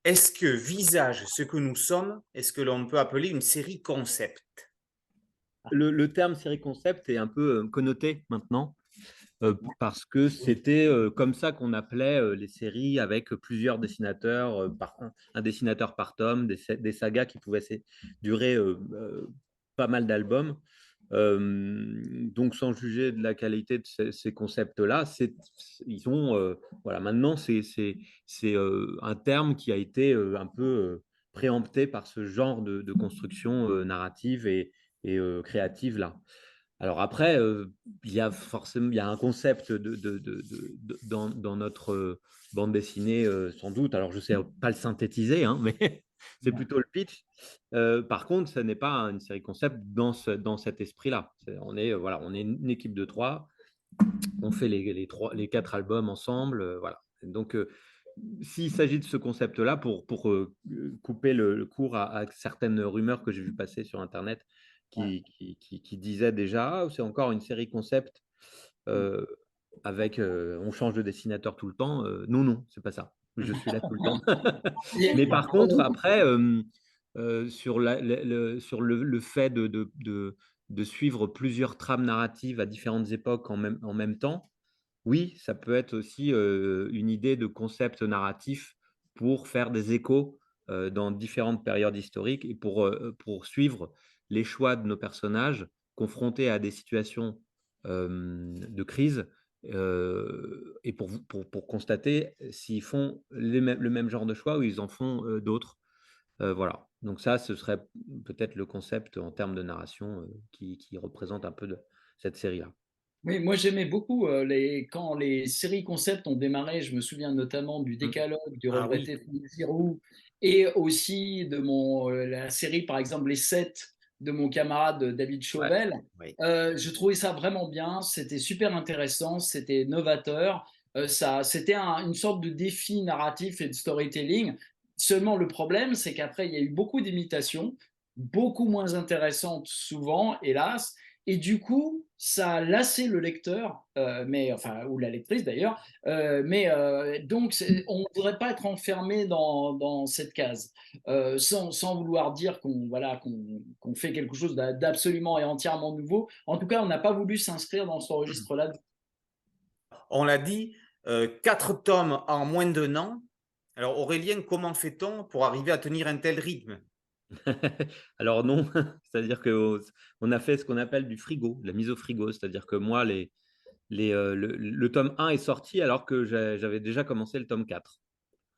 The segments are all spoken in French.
Est-ce que Visage, ce que nous sommes, est-ce que l'on peut appeler une série concept? Le terme série concept est un peu connoté maintenant parce que c'était comme ça qu'on appelait les séries avec plusieurs dessinateurs, un dessinateur par tome, des sagas qui pouvaient durer pas mal d'albums. Donc, sans juger de la qualité de ces concepts-là, ils ont, voilà, maintenant, c'est un terme qui a été un peu préempté par ce genre de construction narrative et créative-là. Alors après, il y a un concept dans notre bande dessinée, sans doute. Alors, je ne sais pas le synthétiser, hein, mais c'est plutôt le pitch. Par contre, ce n'est pas une série concept dans cet esprit-là. Voilà, on est une équipe de trois, on fait les quatre albums ensemble. Voilà. Donc, s'il s'agit de ce concept-là, pour couper le cours à certaines rumeurs que j'ai vues passer sur Internet qui disaient déjà, ah, c'est encore une série concept euh, avec on change de dessinateur tout le temps. Non, non, c'est pas ça. Je suis là tout le temps. Mais par contre, après, sur, le fait de suivre plusieurs trames narratives à différentes époques en même temps, oui, ça peut être aussi une idée de concept narratif pour faire des échos dans différentes périodes historiques et pour suivre les choix de nos personnages confrontés à des situations de crise et pour constater s'ils font le même genre de choix ou ils en font d'autres. Voilà. Donc ça, ce serait peut-être le concept en termes de narration qui représente un peu cette série-là. Oui, moi j'aimais beaucoup quand les séries concept ont démarré. Je me souviens notamment du Mm. Décalogue, du Ah oui, regretté Zero, et aussi de la série par exemple Les 7 de mon camarade David ouais, Chauvel. oui. Je trouvais ça vraiment bien, c'était super intéressant, c'était novateur. C'était une sorte de défi narratif et de storytelling. Seulement le problème, c'est qu'après il y a eu beaucoup d'imitations, beaucoup moins intéressantes souvent, hélas. Et du coup, ça a lassé le lecteur, mais enfin, ou la lectrice d'ailleurs. Donc, on ne voudrait pas être enfermé dans cette case, sans vouloir dire qu'on fait quelque chose d'absolument et entièrement nouveau. En tout cas, on n'a pas voulu s'inscrire dans ce registre-là. On l'a dit, 4 tomes en moins d'un an. Alors Aurélien, comment fait-on pour arriver à tenir un tel rythme? Alors non, c'est-à-dire que on a fait ce qu'on appelle du frigo, de la mise au frigo, c'est-à-dire que moi, le tome 1 est sorti alors que j'avais déjà commencé le tome 4.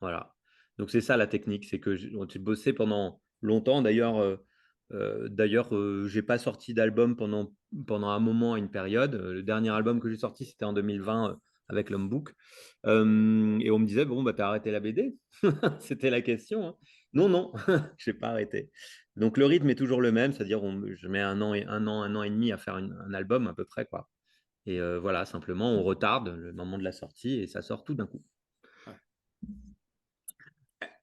Voilà. Donc c'est ça la technique, c'est que j'ai bossé pendant longtemps. D'ailleurs, j'ai pas sorti d'album pendant un moment, une période. Le dernier album que j'ai sorti, c'était en 2020 avec l'Homme Book. Et on me disait, bon, bah, t'as arrêté la BD? C'était la question, hein. Non, non, j'ai pas arrêté. Donc le rythme est toujours le même, c'est-à-dire je mets un an et demi à faire un album à peu près, quoi. Et voilà, simplement, on retarde le moment de la sortie et ça sort tout d'un coup.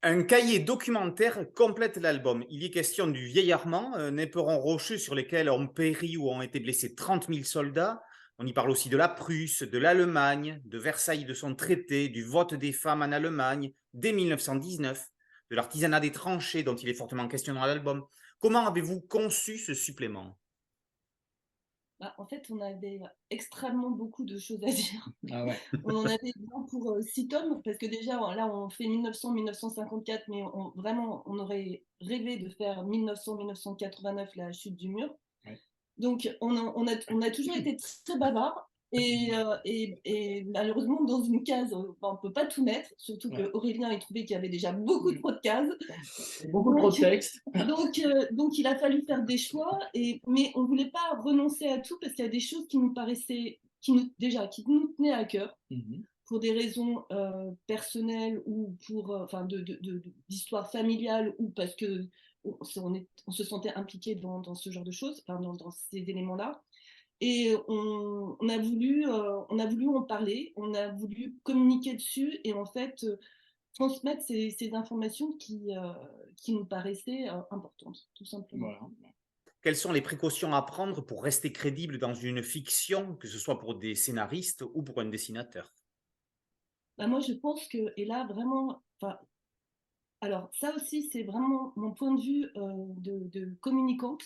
Un cahier documentaire complète l'album. Il y est question du vieil Armand, un éperon rocheux sur lequel ont péri ou ont été blessés 30 000 soldats. On y parle aussi de la Prusse, de l'Allemagne, de Versailles, de son traité, du vote des femmes en Allemagne dès 1919, de l'artisanat des tranchées dont il est fortement question dans l'album. Comment avez-vous conçu ce supplément? Bah, en fait, on avait extrêmement beaucoup de choses à dire. Ah ouais. On en avait bien pour 6 tomes, parce que déjà, là, on fait 1900-1954, mais vraiment, on aurait rêvé de faire 1900-1989, la chute du mur. Ouais. Donc, on a toujours été très bavards. Et malheureusement, dans une case, on ne peut pas tout mettre, surtout Ouais. qu'Aurélien il trouvait qu'il y avait déjà beaucoup trop de cases. Beaucoup trop de textes. Donc, il a fallu faire des choix, mais on ne voulait pas renoncer à tout parce qu'il y a des choses qui nous paraissaient, qui nous tenaient à cœur pour des raisons personnelles ou enfin, d'histoire familiale ou parce que on se sentait impliqué dans ce genre de choses, enfin, dans ces éléments-là. Et on a voulu en parler, on a voulu communiquer dessus et en fait transmettre ces informations qui nous paraissaient importantes, tout simplement. Voilà. Quelles sont les précautions à prendre pour rester crédible dans une fiction, que ce soit pour des scénaristes ou pour un dessinateur? Bah, moi, je pense que, et là, vraiment, enfin, Alors, ça aussi, c'est vraiment mon point de vue de communicante.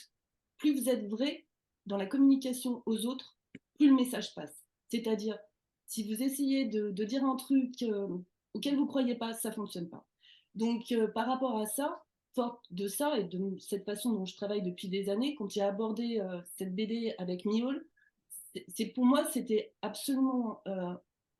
Plus vous êtes vrai dans la communication aux autres, plus le message passe. C'est-à-dire, si vous essayez de dire un truc auquel vous ne croyez pas, ça ne fonctionne pas. Donc, par rapport à ça, forte de ça et de cette façon dont je travaille depuis des années, quand j'ai abordé cette BD avec Miaul, pour moi, c'était absolument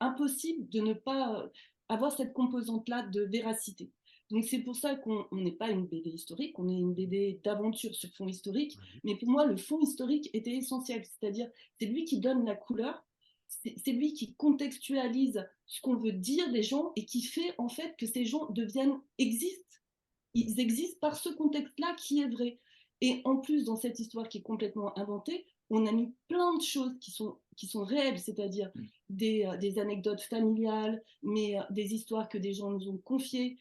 impossible de ne pas avoir cette composante-là de véracité. Donc c'est pour ça qu'on n'est pas une BD historique, on est une BD d'aventure sur fond historique, mais pour moi le fond historique était essentiel, c'est-à-dire c'est lui qui donne la couleur, c'est lui qui contextualise ce qu'on veut dire des gens et qui fait en fait que ces gens existent. Ils existent par ce contexte-là qui est vrai. Et en plus, dans cette histoire qui est complètement inventée, on a mis plein de choses qui sont réelles, c'est-à-dire des anecdotes familiales, mais des histoires que des gens nous ont confiées.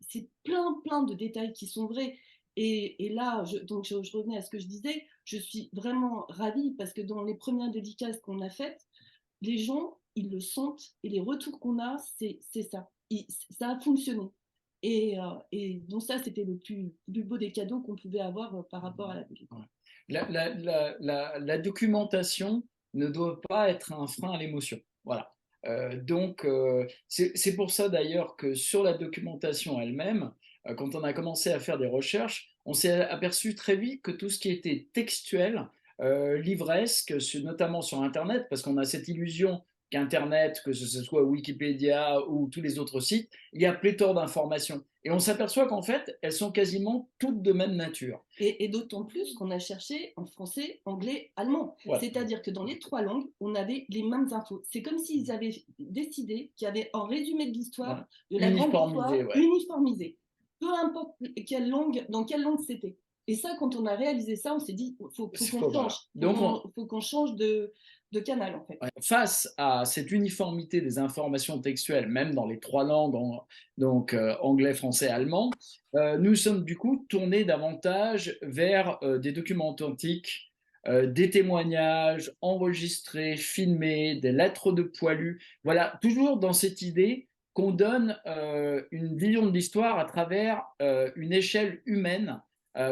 C'est plein de détails qui sont vrais. Et là, je revenais à ce que je disais, je suis vraiment ravie parce que dans les premières dédicaces qu'on a faites, les gens, ils le sentent et les retours qu'on a, c'est ça. Ça a fonctionné. Et donc ça, c'était le plus beau des cadeaux qu'on pouvait avoir par rapport à la BD. La documentation ne doit pas être un frein à l'émotion. Voilà. C'est pour ça d'ailleurs que sur la documentation elle-même, quand on a commencé à faire des recherches, on s'est aperçu très vite que tout ce qui était textuel, livresque, notamment sur Internet, parce qu'on a cette illusion qu'Internet, que ce soit Wikipédia ou tous les autres sites, il y a pléthore d'informations. Et on s'aperçoit qu'en fait, elles sont quasiment toutes de même nature. Et d'autant plus qu'on a cherché en français, anglais, allemand. Ouais. C'est-à-dire que dans les 3 langues, on avait les mêmes infos. C'est comme s'ils avaient décidé qu'il y avait un résumé de l'histoire, de la grande histoire, uniformisé. Peu importe dans quelle langue c'était. Et ça, quand on a réalisé ça, on s'est dit, il faut qu'on change. Il faut qu'on change de canal, en fait. Face à cette uniformité des informations textuelles, même dans les 3 langues, donc anglais, français, allemand, nous sommes du coup tournés davantage vers des documents authentiques, des témoignages enregistrés, filmés, des lettres de poilus. Voilà, toujours dans cette idée qu'on donne une vision de l'histoire à travers une échelle humaine.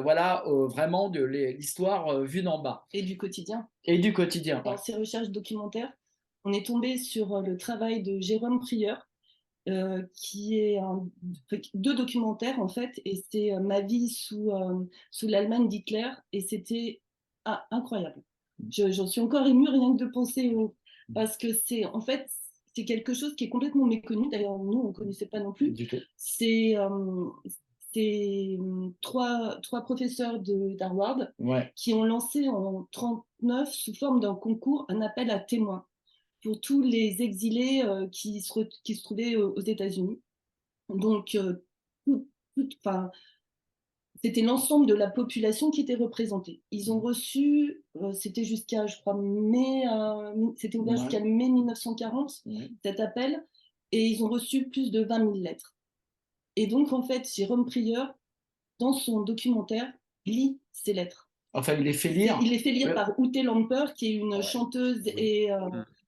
Voilà, vraiment de l'histoire vue d'en bas. Et du quotidien. Et du quotidien. Dans ces recherches documentaires, on est tombé sur le travail de Jérôme Prieur, qui est 2 documentaires en fait, et c'est Ma vie sous l'Allemagne d'Hitler, et c'était incroyable. J'en suis encore émue rien que de penser parce que c'est en fait c'est quelque chose qui est complètement méconnu. D'ailleurs, nous on ne connaissait pas non plus. Du tout. C'est 3 professeurs d'Harvard qui ont lancé en 1939 sous forme d'un concours un appel à témoins pour tous les exilés qui se trouvaient aux États-Unis. Donc, c'était l'ensemble de la population qui était représentée. Ils ont reçu, c'était jusqu'à, je crois, c'était ouvert jusqu'à mai 1940, cet appel, et ils ont reçu plus de 20 000 lettres. Et donc, en fait, Jérôme Prieur, dans son documentaire, lit ces lettres. Enfin, il les fait lire. Il les fait lire par Ute Lamper, qui est une chanteuse et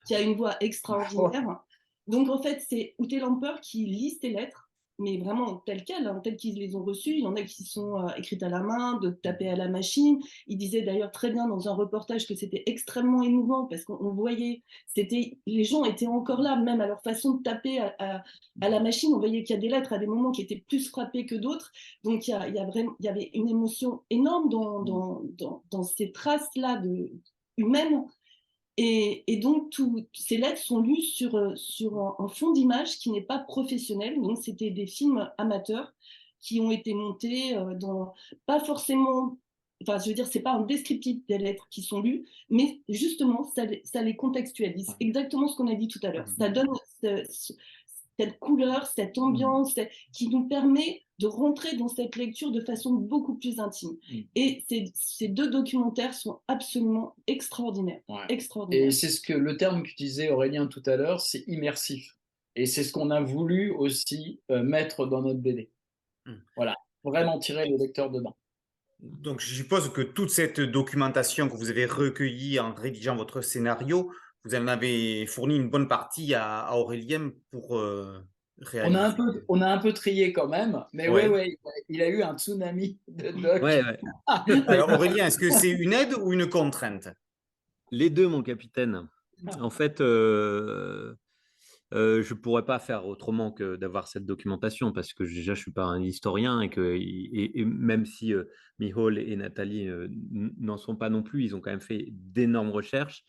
qui a une voix extraordinaire. Donc, en fait, c'est Ute Lamper qui lit ces lettres, mais vraiment telles quelles, telles qu'ils les ont reçues. Il y en a qui sont écrites à la main, de taper à la machine. Il disait d'ailleurs très bien dans un reportage que c'était extrêmement émouvant parce qu'on voyait, les gens étaient encore là, même à leur façon de taper à la machine. On voyait qu'il y a des lettres à des moments qui étaient plus frappées que d'autres. Donc, il y avait une émotion énorme dans ces traces-là humaines. Et donc, ces lettres sont lues sur un fond d'image qui n'est pas professionnel. Donc, c'était des films amateurs qui ont été montés pas forcément... Enfin, je veux dire, c'est pas un descriptif des lettres qui sont lues, mais justement, ça les contextualise. Exactement ce qu'on a dit tout à l'heure. Ça donne cette couleur, cette ambiance qui nous permet de rentrer dans cette lecture de façon beaucoup plus intime. Et ces 2 documentaires sont absolument extraordinaires. Et c'est le terme qu'utilisait Aurélien tout à l'heure, c'est immersif. Et c'est ce qu'on a voulu aussi mettre dans notre BD. Voilà, vraiment tirer le lecteur dedans. Donc, je suppose que toute cette documentation que vous avez recueillie en rédigeant votre scénario, vous en avez fourni une bonne partie à Aurélien pour réalisé. On a un peu trié quand même, mais Ouais. ouais, il a eu un tsunami de doc. Ouais, ouais. Alors Aurélien, est-ce que c'est une aide ou une contrainte? Les deux, mon capitaine. En fait, je ne pourrais pas faire autrement que d'avoir cette documentation parce que déjà, je ne suis pas un historien et même si Mihol et Nathalie n'en sont pas non plus, ils ont quand même fait d'énormes recherches.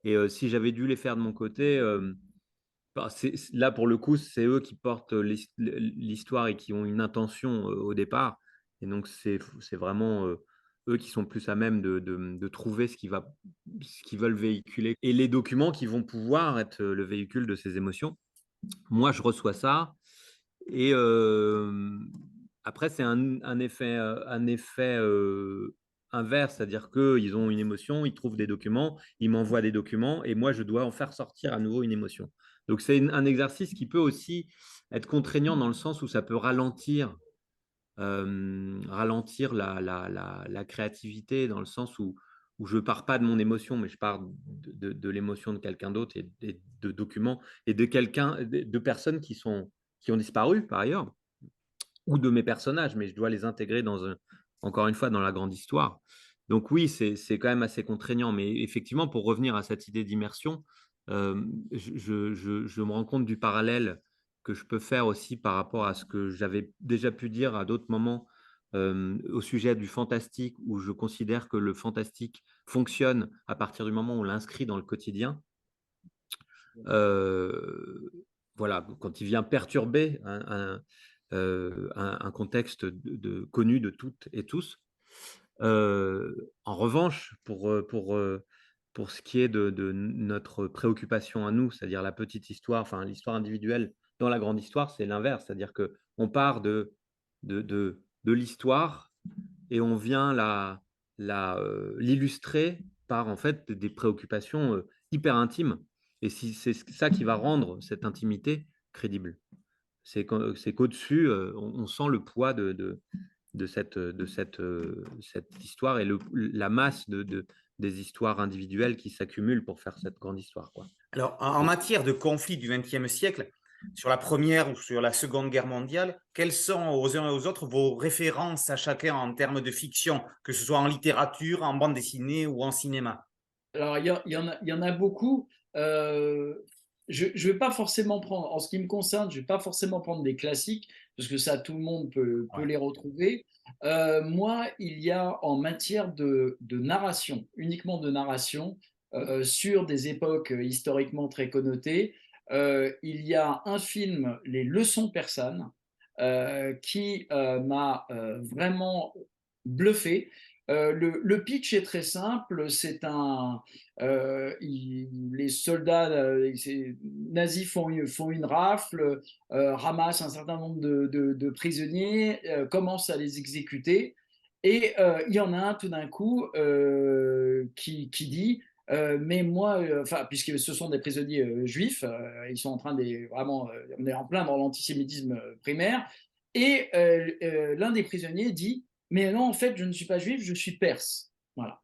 Et si j'avais dû les faire de mon côté, là, pour le coup, c'est eux qui portent l'histoire et qui ont une intention au départ. Et donc, c'est vraiment eux qui sont plus à même de trouver ce qu'ils veulent véhiculer et les documents qui vont pouvoir être le véhicule de ces émotions. Moi, je reçois ça et après, c'est un effet inverse, c'est-à-dire qu'ils ont une émotion, ils trouvent des documents, ils m'envoient des documents et moi, je dois en faire sortir à nouveau une émotion. Donc, c'est un exercice qui peut aussi être contraignant dans le sens où ça peut ralentir la créativité, dans le sens où je ne pars pas de mon émotion, mais je pars de l'émotion de quelqu'un d'autre et de documents et de personnes qui ont disparu par ailleurs, ou de mes personnages, mais je dois les intégrer encore une fois, dans la grande histoire. Donc oui, c'est quand même assez contraignant, mais effectivement, pour revenir à cette idée d'immersion, je me rends compte du parallèle que je peux faire aussi par rapport à ce que j'avais déjà pu dire à d'autres moments au sujet du fantastique, où je considère que le fantastique fonctionne à partir du moment où on l'inscrit dans le quotidien. Voilà, quand il vient perturber un contexte connu de toutes et tous. En revanche, pour ce qui est de notre préoccupation à nous, c'est-à-dire la petite histoire, enfin l'histoire individuelle dans la grande histoire, c'est l'inverse, c'est-à-dire qu'on part de l'histoire et on vient l'illustrer par en fait des préoccupations hyper intimes. Et c'est ça qui va rendre cette intimité crédible. C'est qu'au-dessus, on sent le poids cette histoire et la masse des histoires individuelles qui s'accumulent pour faire cette grande histoire, quoi. Alors, en matière de conflits du XXe siècle, sur la Première ou sur la Seconde Guerre mondiale, quelles sont aux uns et aux autres vos références à chacun en termes de fiction, que ce soit en littérature, en bande dessinée ou en cinéma? Alors, il y en a beaucoup. Je ne vais pas forcément prendre, en ce qui me concerne, je ne vais pas forcément prendre des classiques, parce que ça, tout le monde peut les retrouver. Moi, il y a en matière de narration, uniquement de narration, sur des époques historiquement très connotées, il y a un film, Les Leçons persanes, qui m'a vraiment bluffé. Le pitch est très simple, les soldats nazis font une rafle, ramassent un certain nombre de prisonniers, commencent à les exécuter, et il y en a un tout d'un coup qui dit mais moi, enfin, puisque ce sont des prisonniers juifs, ils sont en train vraiment, on est en plein dans l'antisémitisme primaire, et l'un des prisonniers dit mais non, en fait, je ne suis pas juif, je suis perse. Voilà.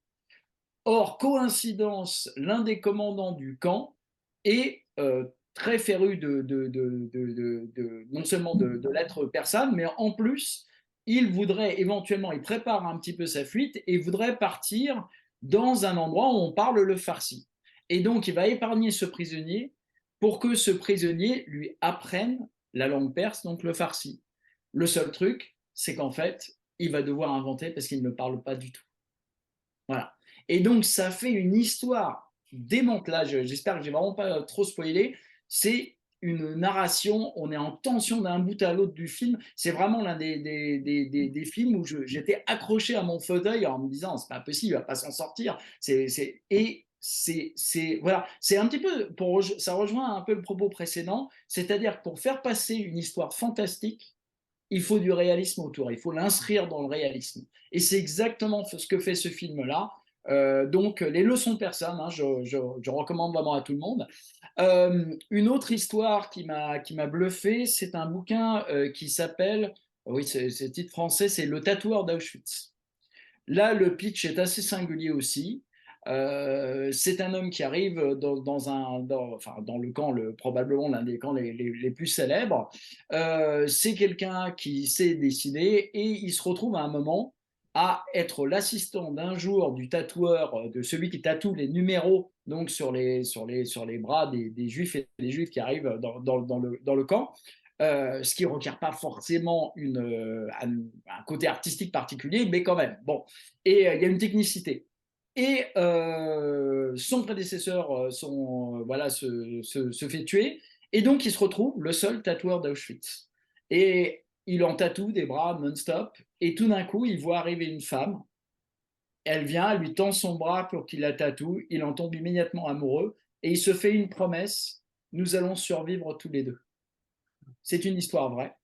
Or, coïncidence, l'un des commandants du camp est très féru non seulement de lettres persanes, mais en plus, il voudrait éventuellement, il prépare un petit peu sa fuite et voudrait partir dans un endroit où on parle le farsi. Et donc, il va épargner ce prisonnier pour que ce prisonnier lui apprenne la langue perse, donc le farsi. Le seul truc, c'est qu'en fait, il va devoir inventer parce qu'il ne parle pas du tout. Voilà. Et donc, ça fait une histoire démantelage. J'espère que j'ai vraiment pas trop spoilé. C'est une narration, on est en tension d'un bout à l'autre du film. C'est vraiment l'un des films où j'étais accroché à mon fauteuil en me disant, c'est pas possible, il va pas s'en sortir. Voilà, c'est un petit peu, ça rejoint un peu le propos précédent, c'est-à-dire que pour faire passer une histoire fantastique, il faut du réalisme autour, il faut l'inscrire dans le réalisme. Et c'est exactement ce que fait ce film-là. Donc, les leçons persanes, hein, je recommande vraiment à tout le monde. Une autre histoire qui m'a bluffé, c'est un bouquin qui s'appelle, oui, c'est le titre français, c'est Le tatoueur d'Auschwitz. Là, le pitch est assez singulier aussi. C'est un homme qui arrive dans le camp, probablement l'un des camps les plus célèbres. C'est quelqu'un qui sait dessiner et il se retrouve à un moment à être l'assistant d'un jour du tatoueur, de celui qui tatoue les numéros donc sur les bras des juifs et des juifs qui arrivent dans le camp. Ce qui ne requiert pas forcément un côté artistique particulier, mais quand même. Bon. Et il y a une technicité. Et son prédécesseur se fait tuer, et donc il se retrouve le seul tatoueur d'Auschwitz. Et il en tatoue des bras non-stop, et tout d'un coup, il voit arriver une femme. Elle vient, elle lui tend son bras pour qu'il la tatoue, il en tombe immédiatement amoureux, et il se fait une promesse, nous allons survivre tous les deux. C'est une histoire vraie.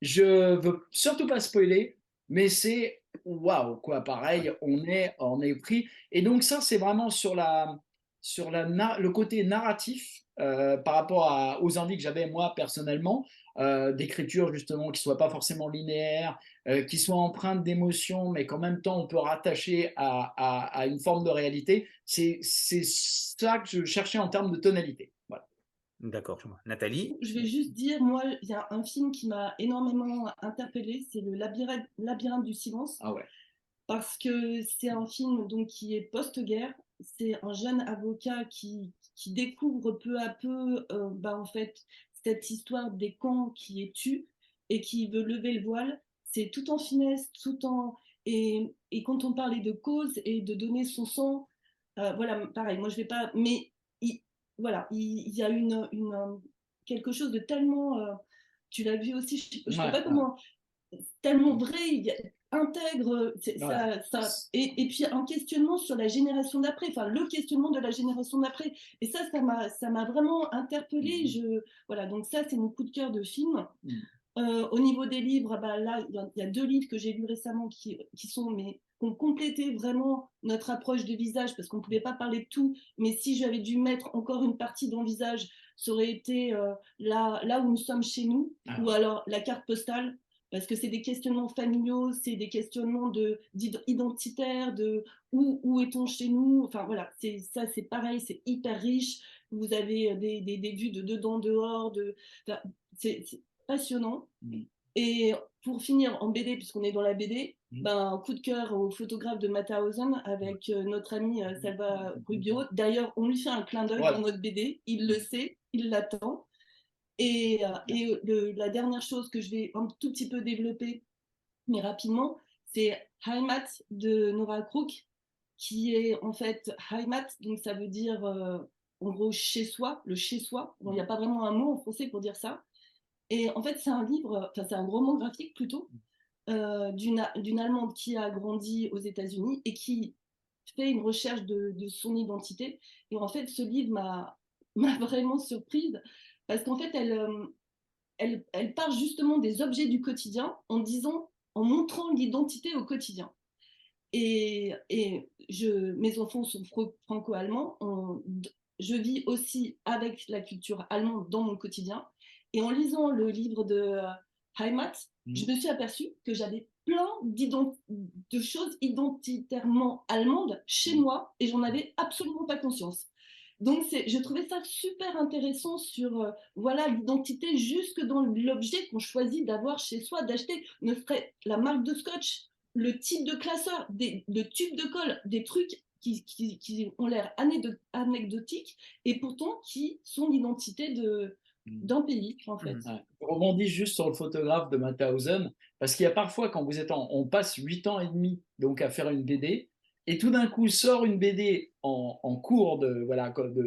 Je veux surtout pas spoiler, mais c'est waouh, quoi, pareil, on est pris. Et donc ça, c'est vraiment sur le côté narratif par rapport aux envies que j'avais moi personnellement, d'écriture justement qui soit pas forcément linéaire, qui soit empreinte d'émotion, mais qu'en même temps on peut rattacher à une forme de réalité. C'est ça que je cherchais en termes de tonalité. Voilà. D'accord. Nathalie? Je vais juste dire, moi, il y a un film qui m'a énormément interpellée, c'est le Labyrinthe du silence. Ah ouais. Parce que c'est un film donc, qui est post-guerre. C'est un jeune avocat qui découvre peu à peu en fait, cette histoire des camps qui est tue et qui veut lever le voile. C'est tout en finesse, et quand on parlait de cause et de donner son sang, voilà, pareil, moi je vais pas... Mais il y a quelque chose de tellement... tu l'as vu aussi, je ne sais pas comment... Tellement vrai, intègre et puis un questionnement sur la génération d'après, enfin le questionnement de la génération d'après, et ça m'a vraiment interpellée. Voilà, donc ça c'est mon coup de cœur de film. Au niveau des livres, là il y a 2 livres que j'ai lus récemment qui ont complété vraiment notre approche de visage, parce qu'on ne pouvait pas parler de tout, mais si j'avais dû mettre encore une partie dans le visage, ça aurait été là où nous sommes chez nous, ou alors la carte postale, parce que c'est des questionnements familiaux, c'est des questionnements identitaires, de où est-on chez nous, enfin voilà, c'est pareil, c'est hyper riche, vous avez des vues de dedans, dehors, c'est passionnant. Et pour finir en BD, puisqu'on est dans la BD, un coup de cœur au photographe de Mauthausen avec notre ami Salva Rubio. D'ailleurs, on lui fait un clin d'œil dans notre BD, il le sait, il l'attend. Et la dernière chose que je vais un tout petit peu développer, mais rapidement, c'est Heimat de Nora Crook, qui est en fait Heimat, donc ça veut dire en gros chez soi, le chez soi. Bon, il n'y a pas vraiment un mot en français pour dire ça. Et en fait, c'est un roman graphique plutôt, d'une Allemande qui a grandi aux États-Unis et qui fait une recherche de son identité. Et en fait, ce livre m'a vraiment surprise, parce qu'en fait, elle part justement des objets du quotidien en montrant l'identité au quotidien. Et mes enfants sont franco-allemands, je vis aussi avec la culture allemande dans mon quotidien. Et en lisant le livre de Heimat, je me suis aperçue que j'avais plein de choses identitairement allemandes chez moi et j'en avais absolument pas conscience. Donc, je trouvais ça super intéressant sur l'identité jusque dans l'objet qu'on choisit d'avoir chez soi, d'acheter, ne serait la marque de scotch, le type de classeur, de tubes de colle, des trucs qui ont l'air anecdotiques et pourtant qui sont l'identité d'un pays, en fait. Je rebondis juste sur le photographe de Mauthausen, parce qu'il y a parfois, quand on passe 8 ans et demi donc, à faire une BD, et tout d'un coup sort une BD en cours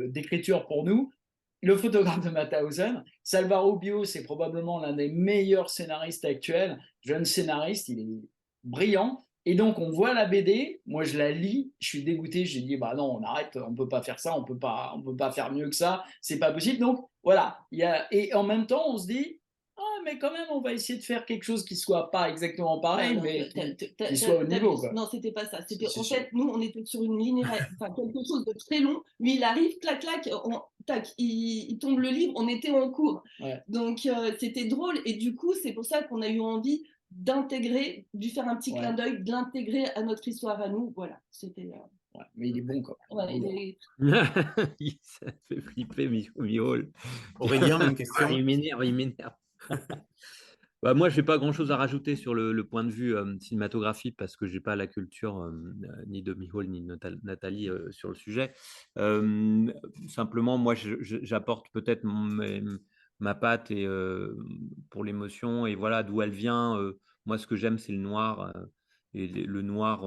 d'écriture pour nous, le photographe de Mauthausen, Salva Rubio, c'est probablement l'un des meilleurs scénaristes actuels, jeune scénariste, il est brillant. Et donc, on voit la BD, moi je la lis, je suis dégoûté, j'ai dit, bah non, on arrête, on ne peut pas faire ça, on peut pas faire mieux que ça, c'est pas possible. Donc, voilà. Et en même temps, on se dit, mais quand même, on va essayer de faire quelque chose qui soit pas exactement pareil, mais qui soit au niveau. Quoi. Non, c'était pas ça. C'était en fait, nous, on était sur une ligne, quelque chose de très long. Lui, il arrive, clac, clac, tac, il tombe le livre, on était en cours. Ouais. Donc, c'était drôle. Et du coup, c'est pour ça qu'on a eu envie d'intégrer, de lui faire un petit clin d'œil, de l'intégrer à notre histoire à nous. Voilà, c'était. Ouais, mais il est bon quand même. Ouais, Ça fait flipper Mihol. Aurélien, même question. Il m'énerve. Bah, moi, je n'ai pas grand-chose à rajouter sur le point de vue cinématographique parce que je n'ai pas la culture ni de Mihol ni de Nathalie sur le sujet. Simplement, moi, j'apporte peut-être ma patte et, pour l'émotion et voilà d'où elle vient. Moi, ce que j'aime, c'est le noir. Et le noir,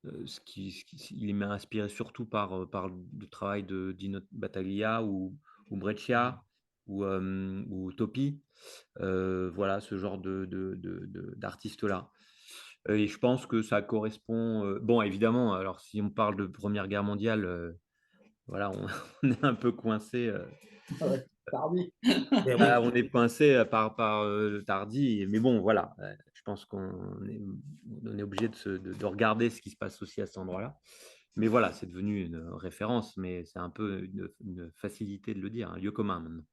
il m'a inspiré surtout par le travail de Dino Battaglia ou Breccia ou Topi. Voilà, ce genre d'artistes-là. Et je pense que ça correspond. Bon, évidemment, alors si on parle de Première Guerre mondiale, voilà, on est un peu coincé. Tardy. On est coincé par Tardy, mais bon, voilà, je pense qu'on est obligé de regarder ce qui se passe aussi à cet endroit-là. Mais voilà, c'est devenu une référence, mais c'est un peu une facilité de le dire, un lieu commun maintenant.